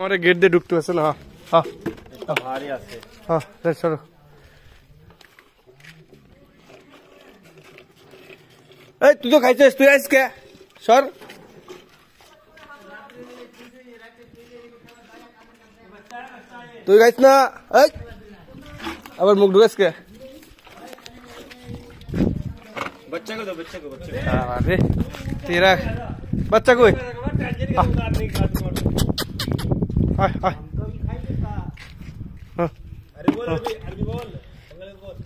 हमारे गेट দিয়ে ঢুকতে আছে না। হ্যাঁ এটা ভারী আছে। হ্যাঁ চলো। এই তুই তো খাইছিস, তুই আজকে সর। তুই খাইছ না? এই আবার মুখ ঢুকাস কে? बच्चे को दो, बच्चे को, बच्चे को। अरे तेरा बच्चा कोई हाय हाय। अरे बोल अरबी बोल, अंग्रेजी बोल।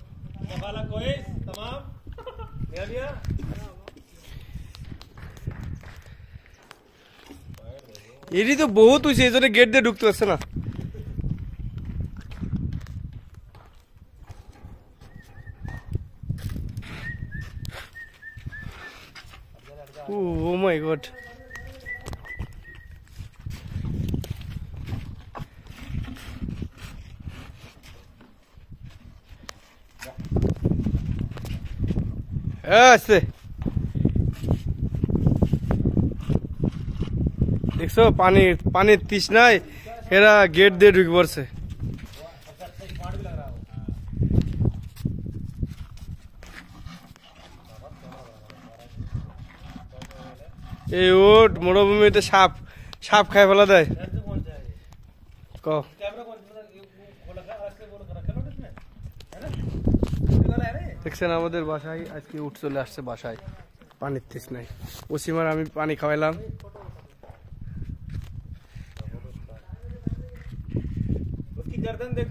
सफाला कोइस तमाम मियां मियां। এটি তো বহুত হইছে, এই জন্য গেট দিয়ে ঢুকতে পারছে না। Oh my god. ऐसे देखो पानी पानी तृष्णाय एरा गेट দিয়ে ঢুকে পড়ছে। এই ওট মরুভূমিতে সাপ সাপ খায় ফেলা দেয়। দেখছেন আমাদের বাসায় আজকে উঠ চলে আসছে বাসায়, পানির তৃষ্ণায়। ওসিমার আমি পানি খাওয়াইলাম। उसकी गर्दन देख